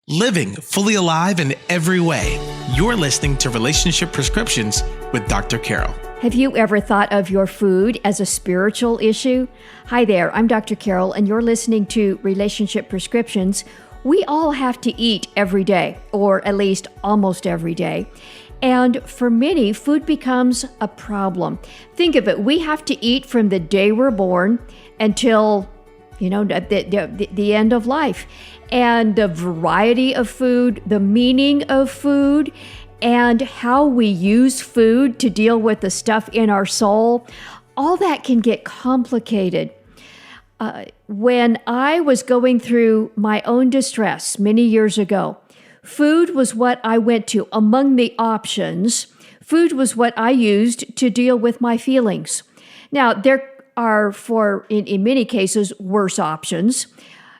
living fully alive in every way. You're listening to Relationship Prescriptions with Dr. Carol. Have you ever thought of your food as a spiritual issue? Hi there, I'm Dr. Carol, and you're listening to Relationship Prescriptions. We all have to eat every day, or at least almost every day. And for many, food becomes a problem. Think of it, we have to eat from the day we're born until, the end of life. And the variety of food, the meaning of food, and how we use food to deal with the stuff in our soul, all that can get complicated. When I was going through my own distress many years ago, food was what I went to. Among the options, food was what I used to deal with my feelings. Now, there are, in many cases, worse options.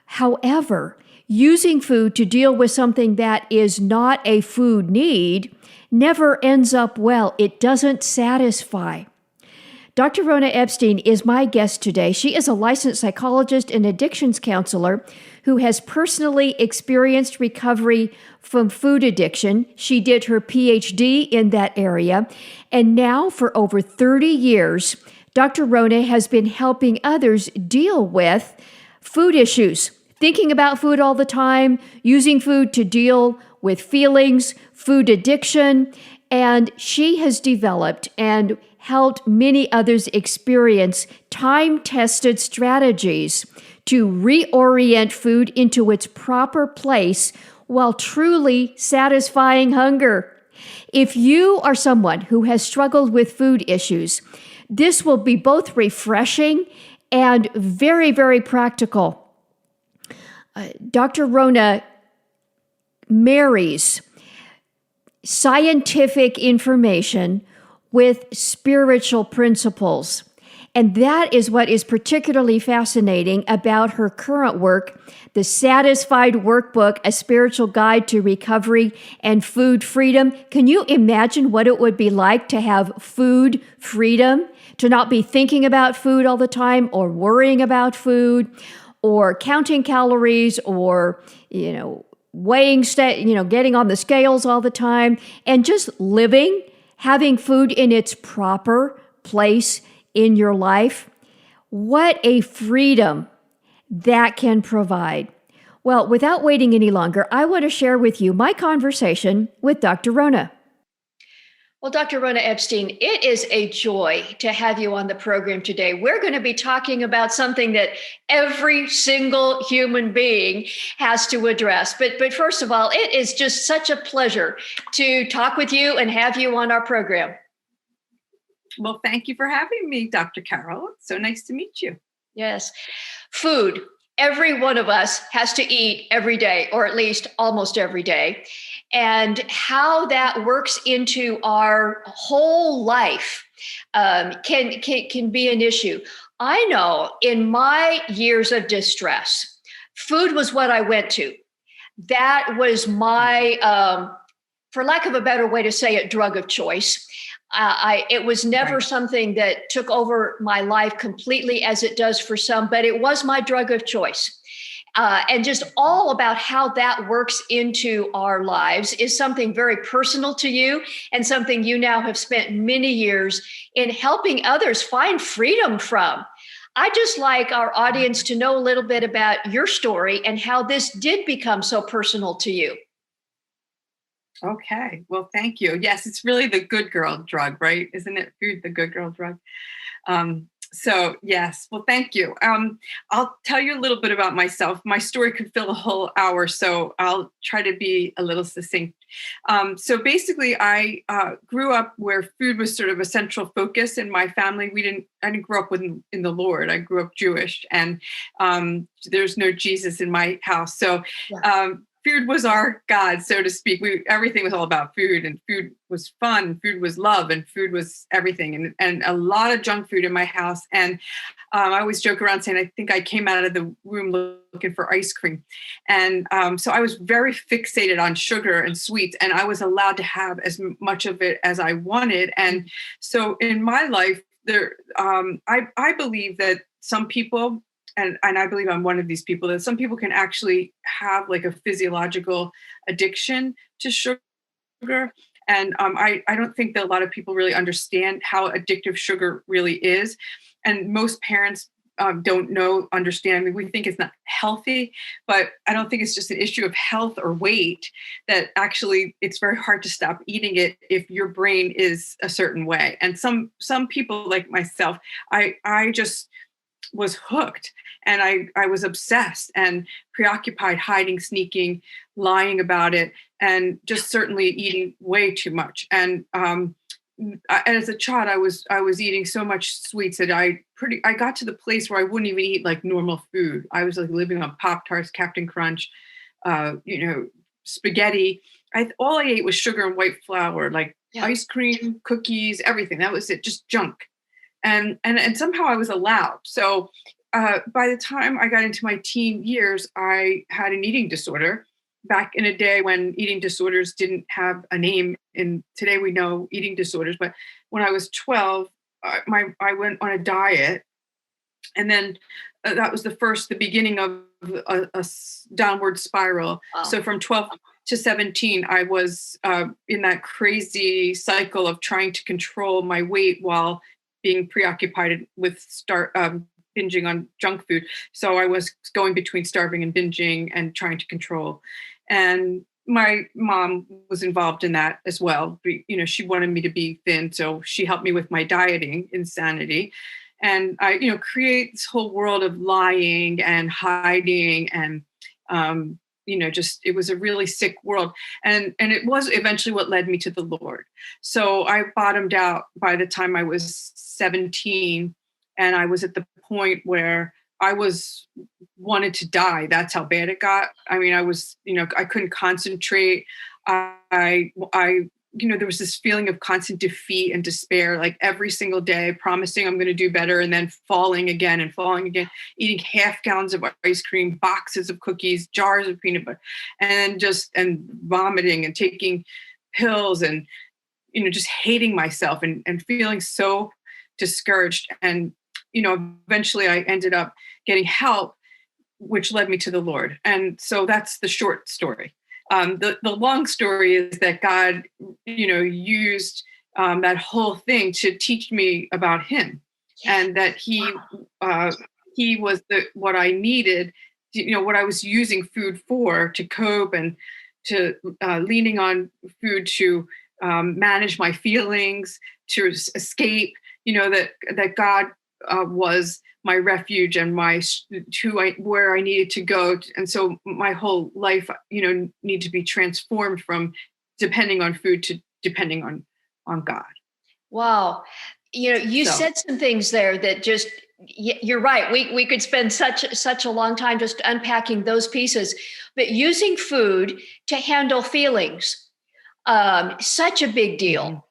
However, using food to deal with something that is not a food need never ends up well. It doesn't satisfy. Dr. Rhona Epstein is my guest today. She is a licensed psychologist and addictions counselor who has personally experienced recovery from food addiction. She did her PhD in that area. And now for over 30 years, Dr. Rhona has been helping others deal with food issues. Thinking about food all the time, using food to deal with feelings, food addiction, and she has developed and helped many others experience time-tested strategies to reorient food into its proper place while truly satisfying hunger. If you are someone who has struggled with food issues, this will be both refreshing and very, very practical. Dr. Rhona marries scientific information with spiritual principles. And that is what is particularly fascinating about her current work, the Satisfied Workbook, A Spiritual Guide to Recovery and Food Freedom. Can you imagine what it would be like to have food freedom, to not be thinking about food all the time or worrying about food, or counting calories, or, weighing, getting on the scales all the time, and just living, having food in its proper place in your life? What a freedom that can provide. Well, without waiting any longer, I want to share with you my conversation with Dr. Rhona. Well, Dr. Rhona Epstein, it is a joy to have you on the program today. We're going to be talking about something that every single human being has to address. But first of all, it is just such a pleasure to talk with you and have you on our program. Well, thank you for having me, Dr. Carol. It's so nice to meet you. Yes. Food. Every one of us has to eat every day, or at least almost every day. And how that works into our whole life can be an issue. I know in my years of distress, food was what I went to. That was my, for lack of a better way to say it, drug of choice. It was never something that took over my life completely as it does for some, but it was my drug of choice. And just all about how that works into our lives is something very personal to you, and something you now have spent many years in helping others find freedom from. I'd just like our audience to know a little bit about your story and how this did become so personal to you. Okay. Well, thank you. Yes, it's really the good girl drug, right? Isn't it food, the good girl drug? So yes, well, thank you. I'll tell you a little bit about myself. My story could fill a whole hour, so I'll try to be a little succinct. So basically, I grew up where food was sort of a central focus in my family. I didn't grow up in the Lord. I grew up Jewish, and there's no Jesus in my house. So food was our God, so to speak. Everything was all about food, and food was fun, food was love, and food was everything, and a lot of junk food in my house. And I always joke around saying, I think I came out of the womb looking for ice cream. And so I was very fixated on sugar and sweets, and I was allowed to have as much of it as I wanted. And so in my life, I believe that some people and I believe I'm one of these people, that some people can actually have like a physiological addiction to sugar. And I don't think that a lot of people really understand how addictive sugar really is. And most parents don't understand. I mean, we think it's not healthy, but I don't think it's just an issue of health or weight, that actually it's very hard to stop eating it if your brain is a certain way. And some people like myself, I just was hooked, and I was obsessed and preoccupied, hiding, sneaking, lying about it, and just certainly eating way too much. And as a child, I was eating so much sweets that I got to the place where I wouldn't even eat like normal food. I was like living on Pop-Tarts, Captain Crunch, spaghetti. All I ate was sugar and white flour, like ice cream, cookies, everything. That was it, just junk. And somehow I was allowed. So by the time I got into my teen years, I had an eating disorder. Back in a day when eating disorders didn't have a name, and today we know eating disorders. But when I was 12, I went on a diet, and then that was the beginning of a downward spiral. Wow. So from 12 to 17, I was in that crazy cycle of trying to control my weight while being preoccupied with binging on junk food. So I was going between starving and binging and trying to control. And my mom was involved in that as well. You know, she wanted me to be thin, so she helped me with my dieting insanity. And I, create this whole world of lying and hiding, and just it was a really sick world. And it was eventually what led me to the Lord. So I bottomed out by the time I was 17, and I was at the point where I wanted to die. That's how bad it got. I mean, I was, I couldn't concentrate. There was this feeling of constant defeat and despair, like every single day, promising I'm going to do better, and then falling again, eating half gallons of ice cream, boxes of cookies, jars of peanut butter, and vomiting and taking pills, and, just hating myself and feeling so discouraged. And, eventually I ended up getting help, which led me to the Lord. And so that's the short story. The long story is that God, used that whole thing to teach me about Him, and that He was what I needed, what I was using food for, to cope, and to leaning on food to manage my feelings, to escape. That God was my refuge and where I needed to go. And so my whole life, needed to be transformed from depending on food to depending on God. Wow. You said some things there that just, you're right. We could spend such a long time just unpacking those pieces, but using food to handle feelings, such a big deal.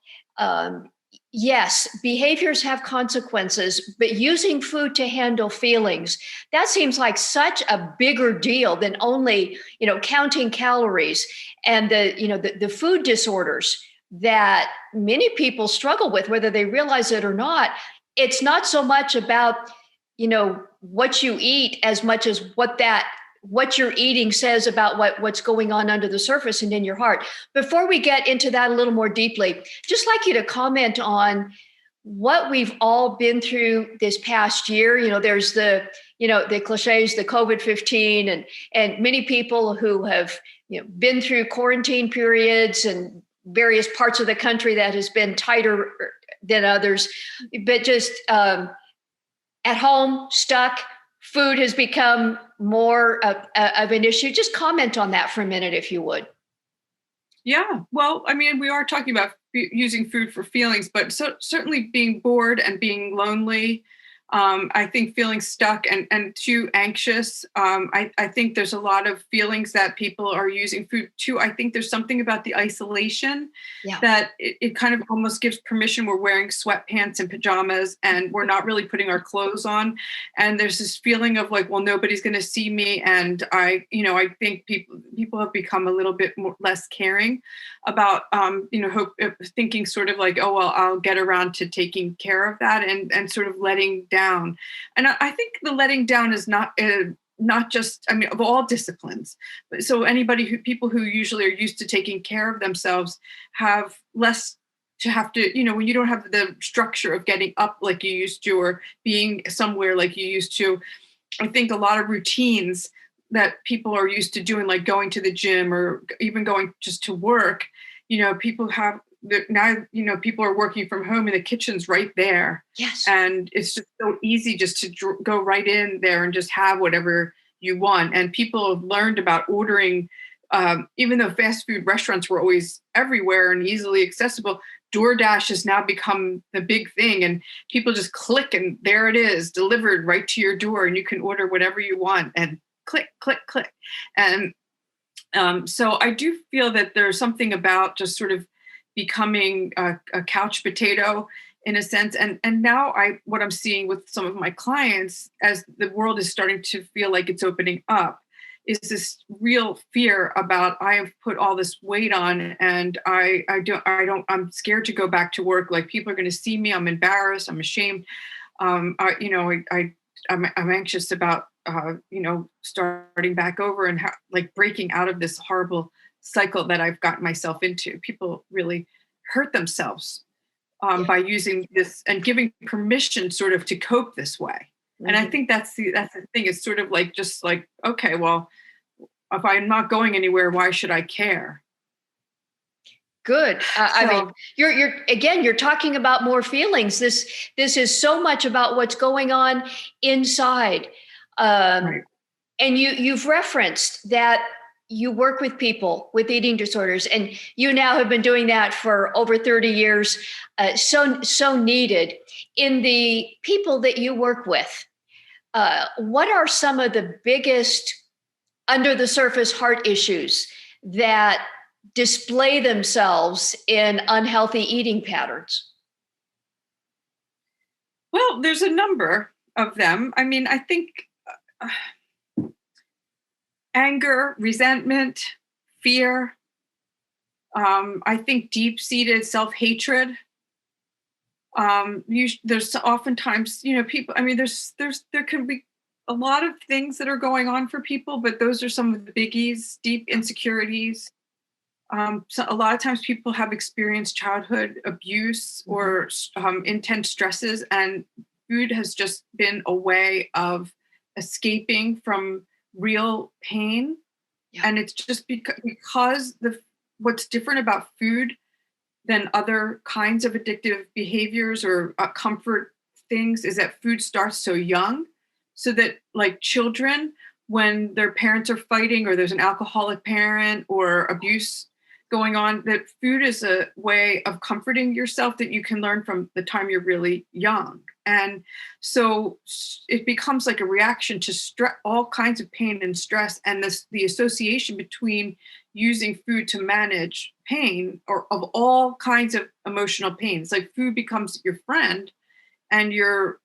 Yes, behaviors have consequences, but using food to handle feelings, that seems like such a bigger deal than only, counting calories and the food disorders that many people struggle with, whether they realize it or not. It's not so much about, what you eat as much as what you're eating says about what's going on under the surface and in your heart. Before we get into that a little more deeply, just like you to comment on what we've all been through this past year. There's the cliches, the COVID-19, and many people who have been through quarantine periods and various parts of the country that has been tighter than others, but just at home, stuck. Food has become more of an issue. Just comment on that for a minute, if you would. Yeah, well, I mean, we are talking about using food for feelings, but certainly being bored and being lonely. I think feeling stuck and too anxious. I think there's a lot of feelings that people are using food too. I think there's something about the isolation that it kind of almost gives permission. We're wearing sweatpants and pajamas, and we're not really putting our clothes on. And there's this feeling of like, well, nobody's going to see me. And I think people have become a little bit less caring about, thinking sort of like, oh, well, I'll get around to taking care of that, and sort of letting down. And I think the letting down is not just, I mean, of all disciplines. But so people who usually are used to taking care of themselves have less to have to, when you don't have the structure of getting up like you used to, or being somewhere like you used to. I think a lot of routines that people are used to doing, like going to the gym or even going just to work, people have now, people are working from home and the kitchen's right there. Yes. And it's just so easy just to go right in there and just have whatever you want. And people have learned about ordering, even though fast food restaurants were always everywhere and easily accessible, DoorDash has now become the big thing, and people just click and there it is, delivered right to your door, and you can order whatever you want and click, click, click. And so I do feel that there's something about just sort of becoming a couch potato in a sense. And now what I'm seeing with some of my clients, as the world is starting to feel like it's opening up, is this real fear about, I have put all this weight on and I'm scared to go back to work. Like, people are going to see me. I'm embarrassed. I'm ashamed. I'm anxious about, starting back over and breaking out of this horrible cycle that I've gotten myself into. People really hurt themselves by using this and giving permission sort of to cope this way. Mm-hmm. And I think that's the thing. It's sort of okay, well, if I'm not going anywhere, why should I care? Good. I mean, you're talking about more feelings. This is so much about what's going on inside. Right. And you've referenced that you work with people with eating disorders, and you now have been doing that for over 30 years. So needed. In the people that you work with, what are some of the biggest under the surface heart issues that display themselves in unhealthy eating patterns? Well, there's a number of them. I mean, I think anger, resentment, fear. I think deep-seated self-hatred. There's oftentimes, people. I mean, there can be a lot of things that are going on for people, but those are some of the biggies. Deep insecurities. So a lot of times people have experienced childhood abuse or intense stresses, and food has just been a way of escaping from real pain. Yeah. And it's just because what's different about food than other kinds of addictive behaviors or comfort things is that food starts so young, so that like children, when their parents are fighting or there's an alcoholic parent or abuse going on, that food is a way of comforting yourself that you can learn from the time you're really young. And so it becomes like a reaction to all kinds of pain and stress, and the association between using food to manage pain or of all kinds of emotional pains. Like, food becomes your friend and your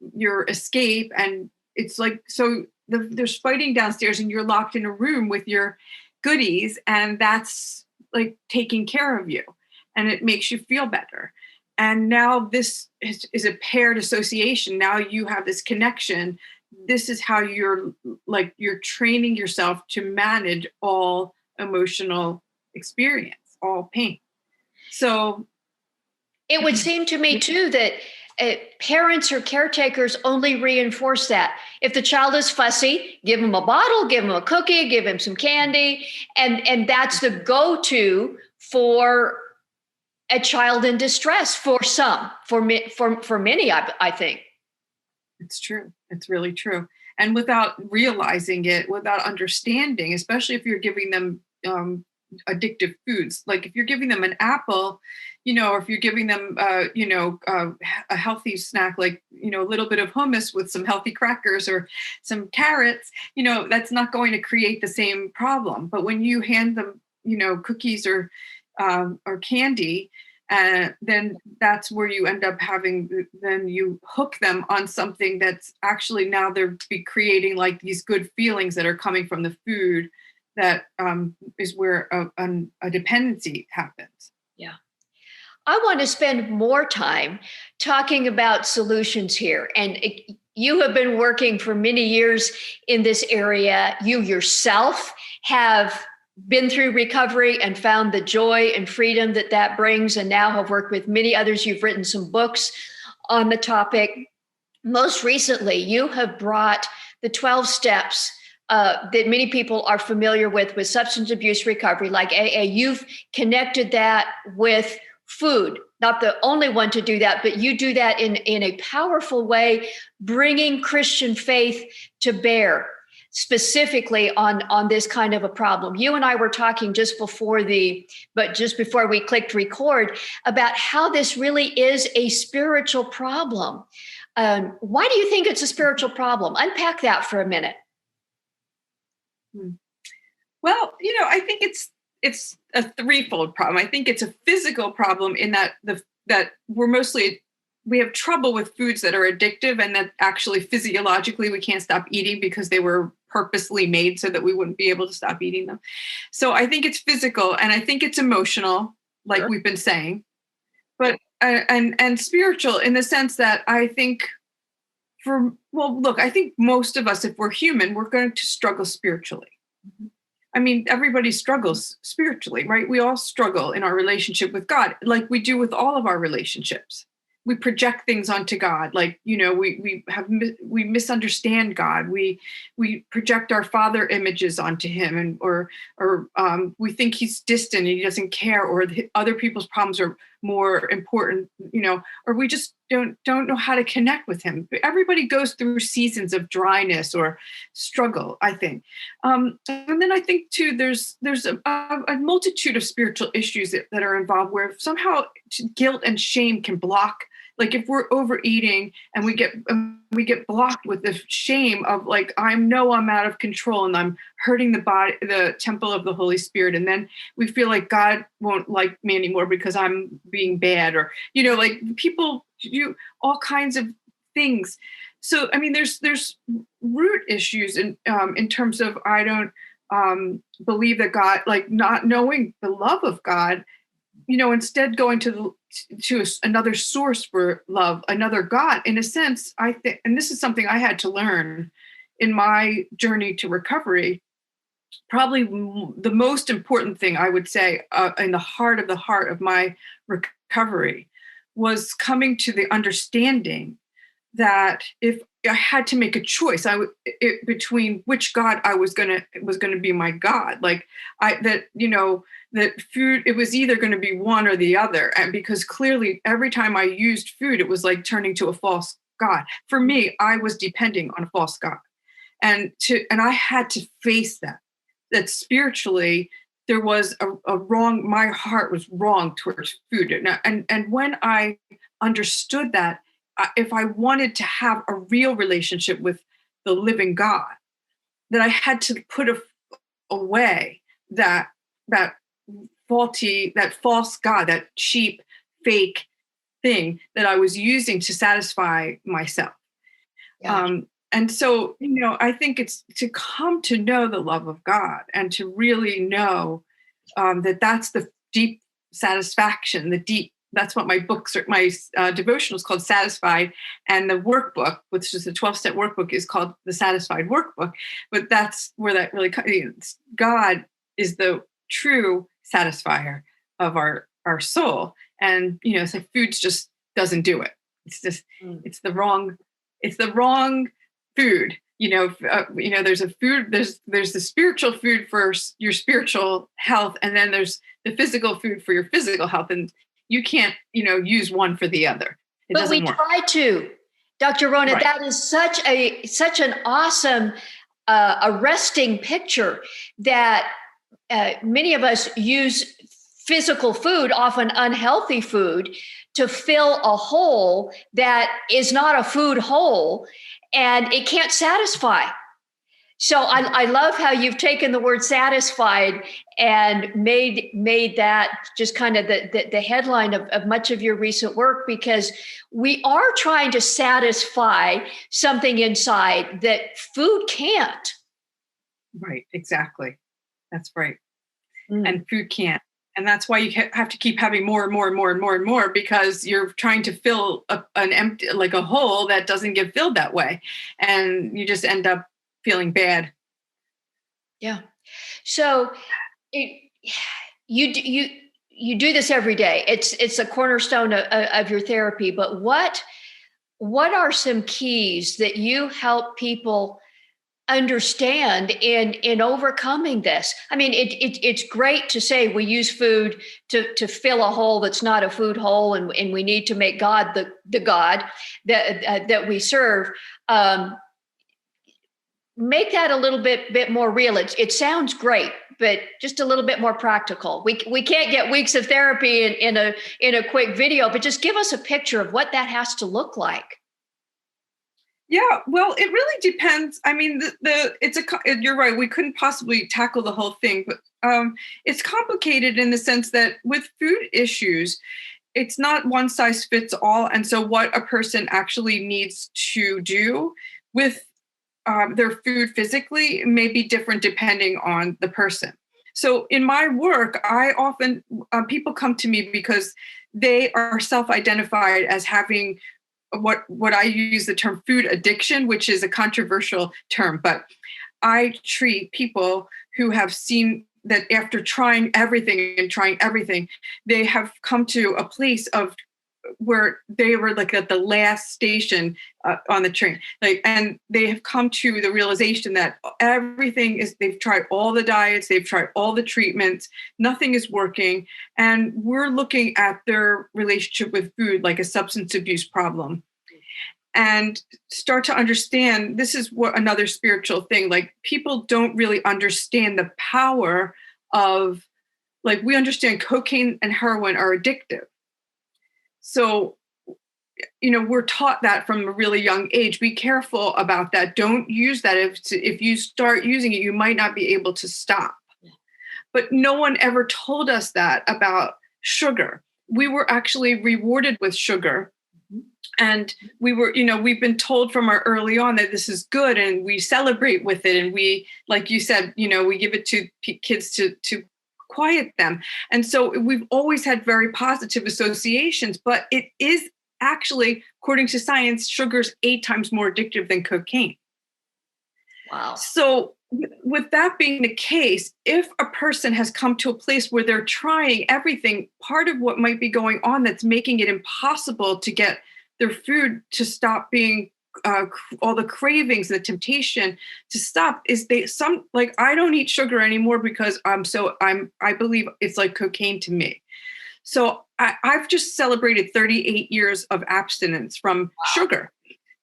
escape. And it's like, so there's fighting downstairs and you're locked in a room with your goodies, and that's like taking care of you, and it makes you feel better. And now this is a paired association. Now you have this connection. This is how you're training yourself to manage all emotional experience, all pain. So it would seem to me too that parents or caretakers only reinforce that. If the child is fussy, give them a bottle, give them a cookie, give them some candy. And that's the go-to for a child in distress for some, for many, I think. It's true. It's really true. And without realizing it, without understanding, especially if you're giving them addictive foods, like if you're giving them an apple, or if you're giving them, a healthy snack, like, a little bit of hummus with some healthy crackers or some carrots, that's not going to create the same problem. But when you hand them, cookies or candy, then that's where you end up having, then you hook them on something that's actually now they're creating like these good feelings that are coming from the food. That is where a dependency happens. Yeah. I want to spend more time talking about solutions here. And You have been working for many years in this area. You yourself have been through recovery and found the joy and freedom that that brings, and now have worked with many others. You've written some books on the topic. Most recently, you have brought the 12 steps that many people are familiar with substance abuse recovery, like AA. You've connected that with food. Not the only one to do that, but you do that in a powerful way, bringing Christian faith to bear, specifically on this kind of a problem. You and I were talking just before we clicked record about how this really is a spiritual problem. Why do you think it's a spiritual problem? Unpack that for a minute. Well, I think it's a threefold problem. I think it's a physical problem in that we have trouble with foods that are addictive, and that actually physiologically we can't stop eating because they were purposely made so that we wouldn't be able to stop eating them. So I think it's physical, and I think it's emotional, like Sure. we've been saying, but and spiritual in the sense that I think I think most of us, if we're human, we're going to struggle spiritually. Mm-hmm. I mean, everybody struggles spiritually, right? We all struggle in our relationship with God, like we do with all of our relationships. We project things onto God, like, we misunderstand God. We project our father images onto him, or we think he's distant and he doesn't care, or other people's problems are more important, or we just don't know how to connect with him. Everybody goes through seasons of dryness or struggle, I think. And then I think too, there's a multitude of spiritual issues that are involved, where somehow guilt and shame can block. Like if we're overeating and we get blocked with the shame of like, I'm out of control and I'm hurting the temple of the Holy Spirit. And then we feel like God won't like me anymore because I'm being bad, or, like people do all kinds of things. So, I mean, there's root issues in terms of, I don't believe that God, like not knowing the love of God, instead going to another source for love, another God. In a sense, I think, and this is something I had to learn in my journey to recovery, probably the most important thing I would say in the heart of my recovery was coming to the understanding that if I had to make a choice, between which God I was going to be my God, like that food, it was either going to be one or the other. And because clearly every time I used food, it was like turning to a false God. For me, I was depending on a false God. And I had to face that spiritually there was a wrong, my heart was wrong towards food. And when I understood that, if I wanted to have a real relationship with the living God, that I had to put away that false God, that cheap, fake thing that I was using to satisfy myself. Yeah. And so, I think it's to come to know the love of God and to really know that that's the deep satisfaction, that's what my books are, my devotional is called Satisfied. And the workbook, which is the 12-step workbook, is called the Satisfied Workbook. But that's where that really comes. God is the true satisfier of our soul. And, so food just doesn't do it. It's just, it's the wrong food. There's a food, there's the spiritual food for your spiritual health. And then there's the physical food for your physical health. And you can't, use one for the other. But we try to. Dr. Rhona, right. That is such an awesome, arresting picture that many of us use physical food, often unhealthy food, to fill a hole that is not a food hole, and it can't satisfy. So I love how you've taken the word satisfied and made that just kind of the headline of much of your recent work, because we are trying to satisfy something inside that food can't. Right, exactly. That's right. And food can't. And that's why you have to keep having more and more and more and more and more, because you're trying to fill an empty, like a hole that doesn't get filled that way. And you just end up feeling bad. Yeah. So you do this every day. It's a cornerstone of your therapy. But what are some keys that you help people understand in overcoming this? I mean, it's great to say we use food to fill a hole that's not a food hole, and we need to make God the God that we serve. Make that a little bit more real. It sounds great, but just a little bit more practical. We can't get weeks of therapy in a quick video, but just give us a picture of what that has to look like. Yeah, well, it really depends. I mean, you're right. We couldn't possibly tackle the whole thing, but it's complicated in the sense that with food issues, it's not one size fits all. And so what a person actually needs to do with their food physically may be different depending on the person. So in my work, I often, people come to me because they are self-identified as having what I use the term food addiction, which is a controversial term, but I treat people who have seen that after trying everything, they have come to a place of where they were like at the last station on the train, and they have come to the realization that they've tried all the diets, they've tried all the treatments, nothing is working. And we're looking at their relationship with food like a substance abuse problem, and start to understand this is what another spiritual thing, like people don't really understand the power of, like, we understand cocaine and heroin are addictive. So, we're taught that from a really young age. Be careful about that. Don't use that. If you start using it, you might not be able to stop. Yeah. But no one ever told us that about sugar. We were actually rewarded with sugar. Mm-hmm. And we were, we've been told from our early on that this is good, and we celebrate with it. And we, like you said, we give it to kids to quiet them. And so we've always had very positive associations, but it is actually, according to science, sugar's 8 times more addictive than cocaine. Wow. So with that being the case, if a person has come to a place where they're trying everything, part of what might be going on that's making it impossible to get their food to stop being all the cravings, the temptation to stop, is I don't eat sugar anymore because I believe it's like cocaine to me. So I've just celebrated 38 years of abstinence from sugar.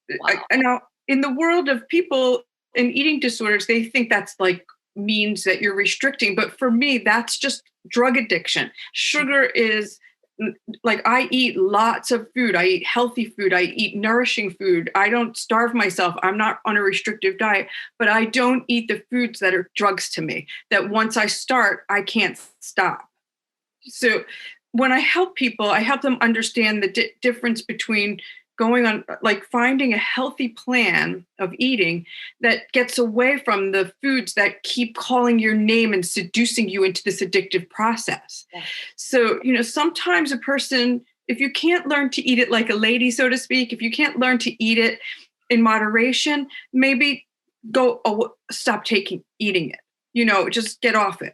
Wow. Now, in the world of people in eating disorders, they think that's like means that you're restricting. But for me, that's just drug addiction. Sugar is like, I eat lots of food. I eat healthy food. I eat nourishing food. I don't starve myself. I'm not on a restrictive diet, but I don't eat the foods that are drugs to me, that once I start, I can't stop. So when I help people, I help them understand the difference between going on, like finding a healthy plan of eating that gets away from the foods that keep calling your name and seducing you into this addictive process. Yeah. So, sometimes a person, if you can't learn to eat it like a lady, so to speak, if you can't learn to eat it in moderation, maybe stop eating it, just get off it.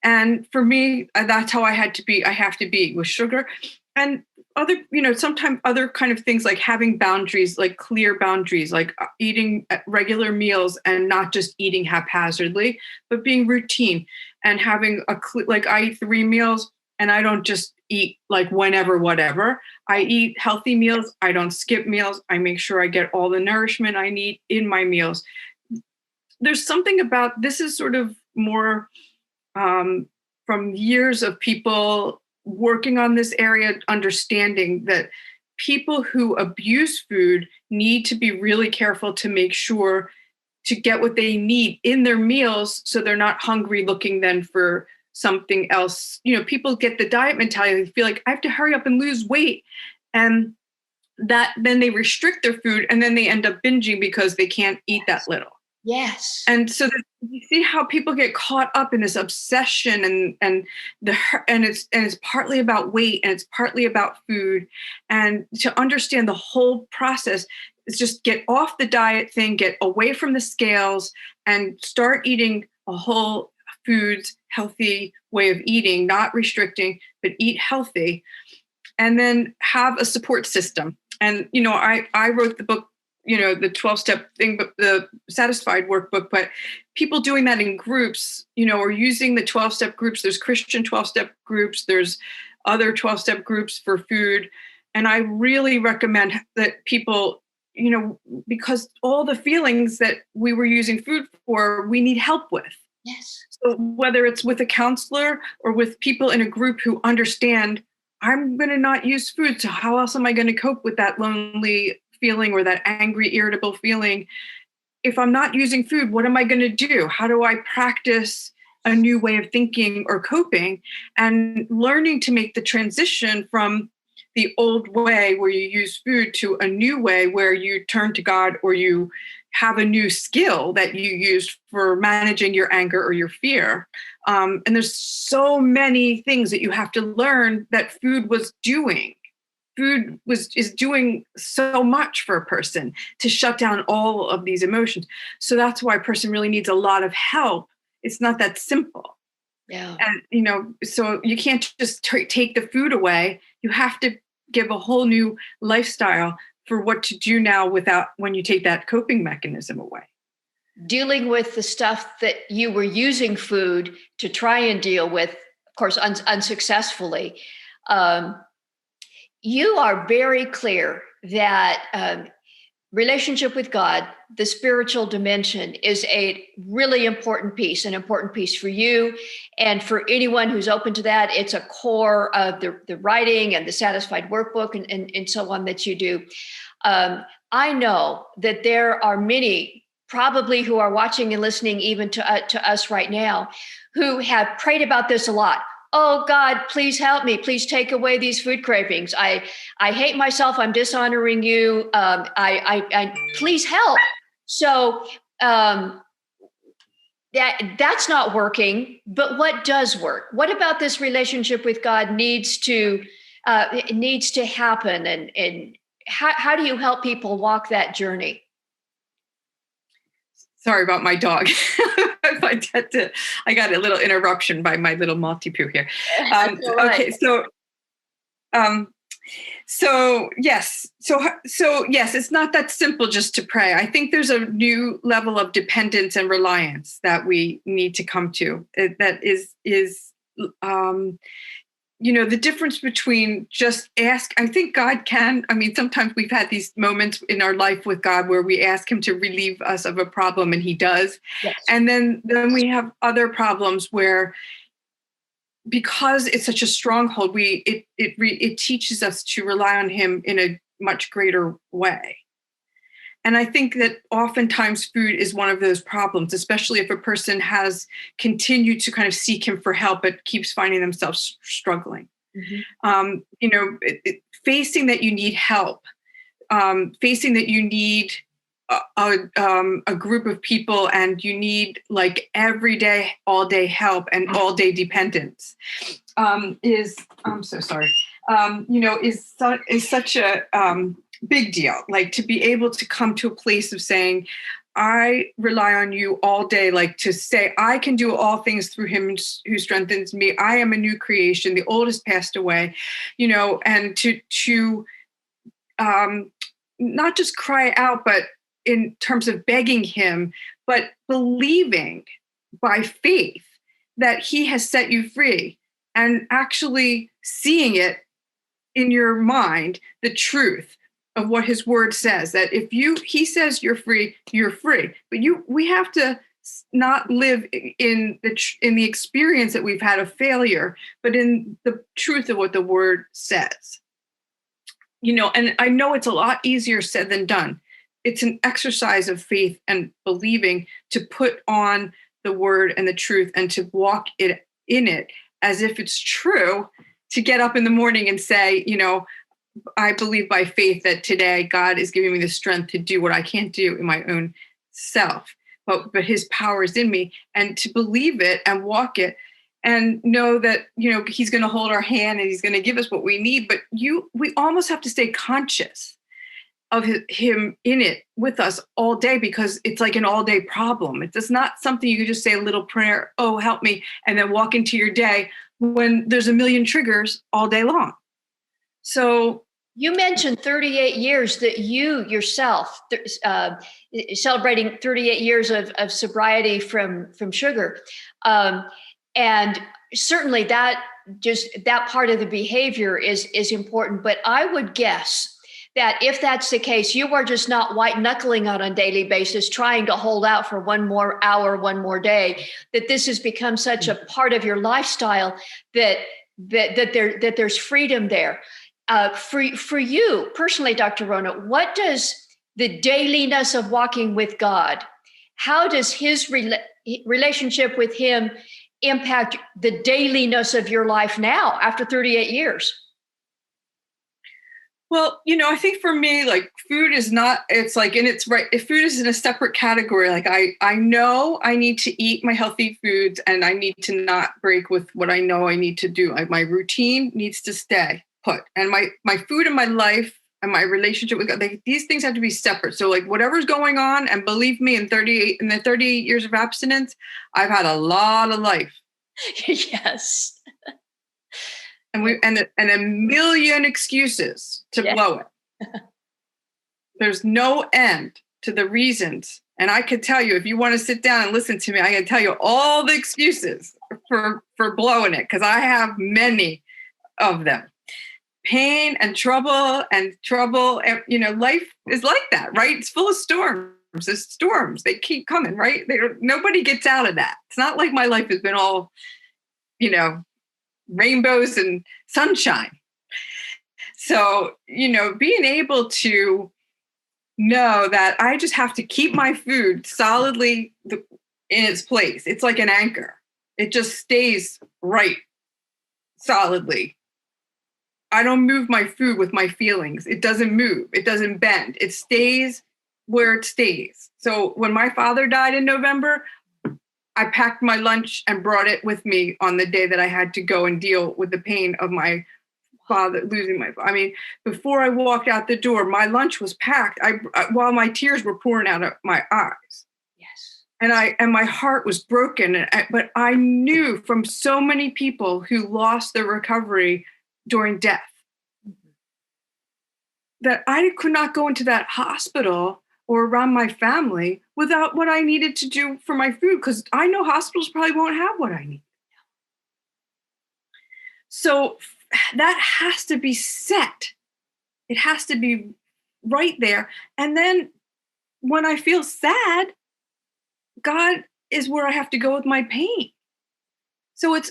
And for me, that's how I have to be with sugar. And other, sometimes other kind of things, like having boundaries, like clear boundaries, like eating regular meals and not just eating haphazardly, but being routine and having like I eat 3 meals and I don't just eat like whenever, whatever. I eat healthy meals. I don't skip meals. I make sure I get all the nourishment I need in my meals. There's something about, this is sort of more from years of people working on this area, understanding that people who abuse food need to be really careful to make sure to get what they need in their meals, so they're not hungry looking then for something else. People get the diet mentality, they feel like I have to hurry up and lose weight, and that then they restrict their food, and then they end up binging because they can't eat that little. Yes. And so you see how people get caught up in this obsession, and it's partly about weight, and it's partly about food. And to understand the whole process is just get off the diet thing, get away from the scales, and start eating a whole foods, healthy way of eating, not restricting, but eat healthy, and then have a support system. And I wrote the book, the 12-step thing, but the Satisfied workbook, but people doing that in groups, or using the 12-step groups. There's Christian 12-step groups. There's other 12-step groups for food. And I really recommend that people, because all the feelings that we were using food for, we need help with. Yes. So whether it's with a counselor or with people in a group who understand, I'm going to not use food, so how else am I going to cope with that lonely feeling or that angry, irritable feeling? If I'm not using food, what am I going to do? How do I practice a new way of thinking or coping, and learning to make the transition from the old way where you use food to a new way where you turn to God, or you have a new skill that you use for managing your anger or your fear. And there's so many things that you have to learn that food was doing. Food is doing so much for a person to shut down all of these emotions. So that's why a person really needs a lot of help. It's not that simple. Yeah. And, so you can't just take the food away. You have to give a whole new lifestyle for what to do now when you take that coping mechanism away. Dealing with the stuff that you were using food to try and deal with, of course, unsuccessfully. You are very clear that relationship with God, the spiritual dimension, is a really important piece, an important piece for you. And for anyone who's open to that, it's a core of the writing and the Satisfied workbook and so on that you do. I know that there are many probably who are watching and listening even to us right now who have prayed about this a lot. Oh God, please help me. Please take away these food cravings. I hate myself. I'm dishonoring you. I please help. So that's not working. But what does work? What about this relationship with God needs to happen? And how do you help people walk that journey? Sorry about my dog. I got a little interruption by my little Maltipoo here. Right. Okay, so yes, it's not that simple just to pray. I think there's a new level of dependence and reliance that we need to come to. That is the difference between just ask. I think God can. I mean, sometimes we've had these moments in our life with God where we ask him to relieve us of a problem, and he does. Yes. And then we have other problems where, because it's such a stronghold, it teaches us to rely on him in a much greater way. And I think that oftentimes food is one of those problems, especially if a person has continued to kind of seek him for help, but keeps finding themselves struggling. Mm-hmm. Facing that you need help, facing that you need a group of people, and you need like everyday, all day help and all day dependence is such a big deal. Like, to be able to come to a place of saying, I rely on you all day, like to say, I can do all things through him who strengthens me. I am a new creation. The old has passed away, and to not just cry out, but in terms of begging him, but believing by faith that he has set you free, and actually seeing it in your mind, the truth of what his word says, that if he says you're free, you're free. But we have to not live in the experience that we've had of failure, but in the truth of what the word says. And I know it's a lot easier said than done. It's an exercise of faith and believing to put on the word and the truth and to walk in it as if it's true, to get up in the morning and say, I believe by faith that today God is giving me the strength to do what I can't do in my own self. but his power is in me, and to believe it and walk it and know that, he's going to hold our hand and he's going to give us what we need. But we almost have to stay conscious of him in it with us all day, because it's like an all day problem. It's not something you can just say a little prayer, oh, help me, and then walk into your day when there's a million triggers all day long. So you mentioned 38 years that you yourself, celebrating 38 years of sobriety from sugar. And certainly that part of the behavior is important. But I would guess that if that's the case, you are just not white knuckling on a daily basis, trying to hold out for one more hour, one more day, that this has become such a part of your lifestyle that there's freedom there. For you personally, Dr. Rhona, what does the dailiness of walking with God, how does his relationship with him impact the dailiness of your life now after 38 years? Well, I think for me, like, food is not, it's like, and it's right. If food is in a separate category, like I know I need to eat my healthy foods, and I need to not break with what I know I need to do. Like, my routine needs to stay put, and my food and my life and my relationship with God, these things have to be separate. So like whatever's going on, and believe me, in the 38 years of abstinence, I've had a lot of life. Yes. And a million excuses to blow it. There's no end to the reasons. And I could tell you, if you want to sit down and listen to me, I can tell you all the excuses for blowing it, because I have many of them. Pain and trouble. Life is like that, right? It's full of storms. There's storms. They keep coming, right? Nobody gets out of that. It's not like my life has been all, rainbows and sunshine. So, being able to know that I just have to keep my food solidly in its place. It's like an anchor. It just stays right solidly. I don't move my food with my feelings. It doesn't move. It doesn't bend. It stays where it stays. So when my father died in November, I packed my lunch and brought it with me on the day that I had to go and deal with the pain of my father losing before I walked out the door, my lunch was packed. While my tears were pouring out of my eyes. Yes. And my heart was broken. But I knew from so many people who lost their recovery during death, that I could not go into that hospital or around my family without what I needed to do for my food, because I know hospitals probably won't have what I need. So that has to be set. It has to be right there. And then when I feel sad, God is where I have to go with my pain. So it's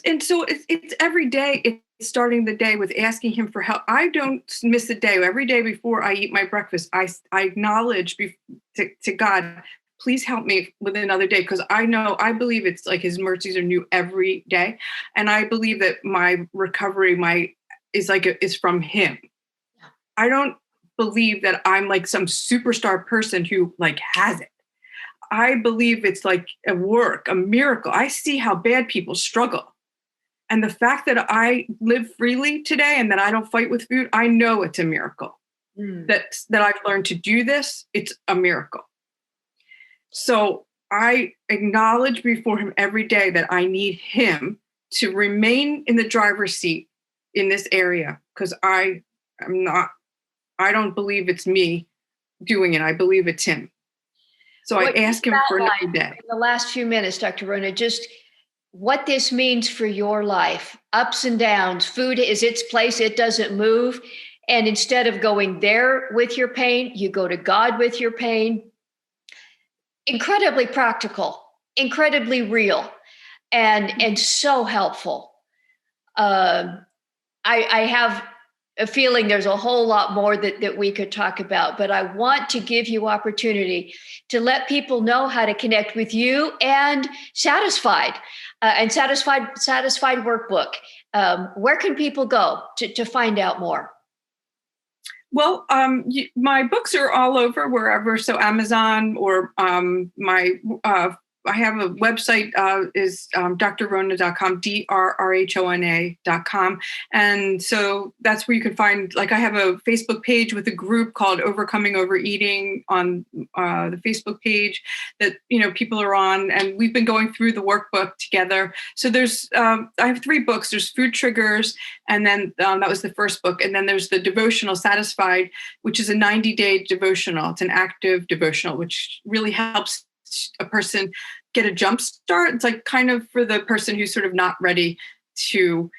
every day. It's starting the day with asking him for help. I don't miss a day. Every day before I eat my breakfast, I acknowledge to God, please help me with another day, because I believe it's like his mercies are new every day, and I believe that my recovery is from him. I don't believe that I'm like some superstar person who like has it. I believe it's like a miracle. I see how bad people struggle. And the fact that I live freely today and that I don't fight with food, I know it's a miracle. That I've learned to do this, it's a miracle. So I acknowledge before him every day that I need him to remain in the driver's seat in this area, because I don't believe it's me doing it. I believe it's him. So I ask him for another day. In the last few minutes, Dr. Rhona, just what this means for your life, ups and downs. Food is its place. It doesn't move. And instead of going there with your pain, you go to God with your pain. Incredibly practical, incredibly real, and so helpful. I have a feeling there's a whole lot more that we could talk about, but I want to give you opportunity to let people know how to connect with you and Satisfied Workbook. Where can people go to find out more? Well, my books are all over wherever. So Amazon or I have a website is drrhona.com, drrhona.com. And so that's where you can find, like I have a Facebook page with a group called Overcoming Overeating on the Facebook page that, people are on. And we've been going through the workbook together. So there's, I have 3 books. There's Food Triggers. And then that was the first book. And then there's the devotional Satisfied, which is a 90-day devotional. It's an active devotional, which really helps a person get a jump start. It's like kind of for the person who's sort of not ready to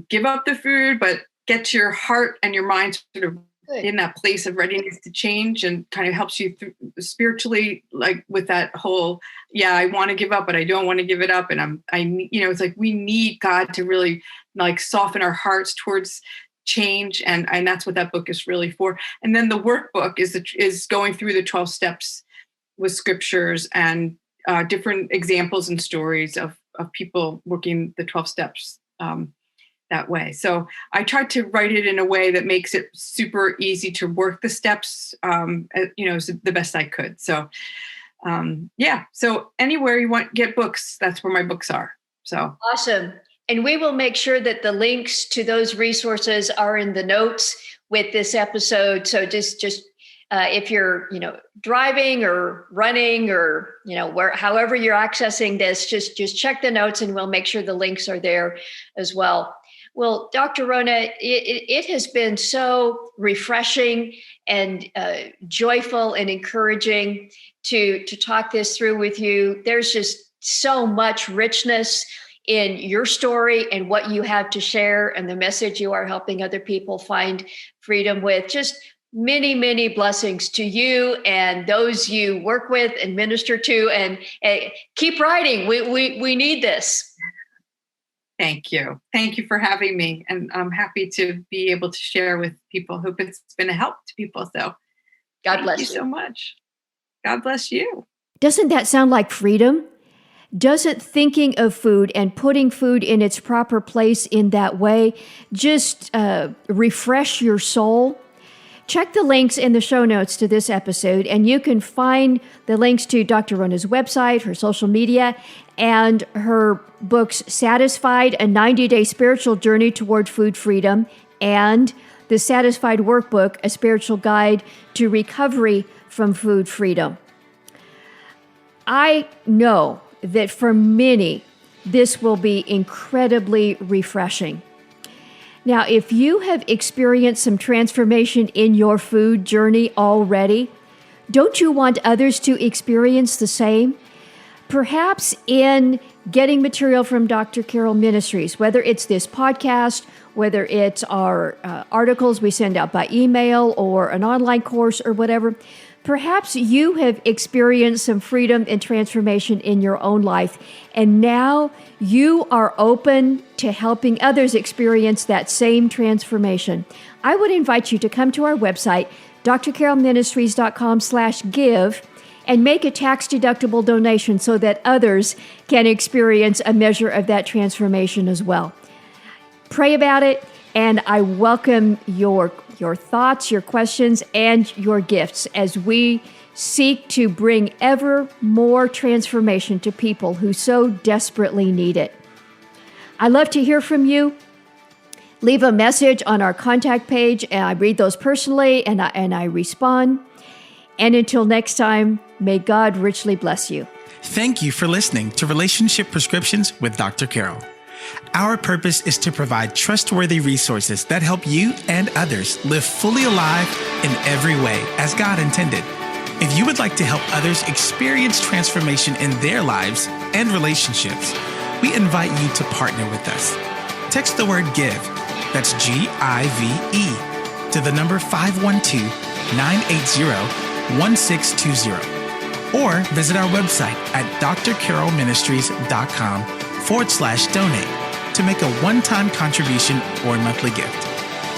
give up the food, but get your heart and your mind sort of in that place of readiness to change, and kind of helps you spiritually, like with that whole, I want to give up, but I don't want to give it up. And it's like we need God to really like soften our hearts towards change. And that's what that book is really for. And then the workbook is going through the 12 steps with scriptures and different examples and stories of people working the 12 steps that way. So I tried to write it in a way that makes it super easy to work the steps, the best I could. So, so anywhere you want to get books, that's where my books are. So awesome. And we will make sure that the links to those resources are in the notes with this episode. So just if you're, driving or running or, however you're accessing this, just check the notes and we'll make sure the links are there as well. Well, Dr. Rhona, it has been so refreshing and joyful and encouraging to talk this through with you. There's just so much richness in your story and what you have to share and the message you are helping other people find freedom with. Just many, many blessings to you and those you work with and minister to, and keep writing. We need this. Thank you. Thank you for having me. And I'm happy to be able to share with people. Hope it's been a help to people. So God bless you so much. God bless you. Doesn't that sound like freedom? Doesn't thinking of food and putting food in its proper place in that way just refresh your soul? Check the links in the show notes to this episode, and you can find the links to Dr. Rhona's website, her social media, and her books, Satisfied, a 90-day spiritual journey toward food freedom, and the Satisfied Workbook, a spiritual guide to recovery from food freedom. I know that for many, this will be incredibly refreshing. Now, if you have experienced some transformation in your food journey already, don't you want others to experience the same? Perhaps in getting material from Dr. Carol Ministries, whether it's this podcast, whether it's our articles we send out by email or an online course or whatever, perhaps you have experienced some freedom and transformation in your own life, and now you are open to helping others experience that same transformation. I would invite you to come to our website, drcarolministries.com/give, and make a tax-deductible donation so that others can experience a measure of that transformation as well. Pray about it, and I welcome your thoughts, your questions, and your gifts as we seek to bring ever more transformation to people who so desperately need it. I love to hear from you. Leave a message on our contact page, and I read those personally, and I respond. And until next time, may God richly bless you. Thank you for listening to Relationship Prescriptions with Dr. Carol. Our purpose is to provide trustworthy resources that help you and others live fully alive in every way as God intended. If you would like to help others experience transformation in their lives and relationships, we invite you to partner with us. Text the word GIVE, that's GIVE, to the number 512-980-1620. Or visit our website at drcarolministries.com/donate to make a one-time contribution or monthly gift.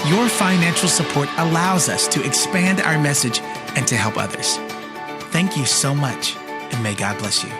Your financial support allows us to expand our message and to help others. Thank you so much, and may God bless you.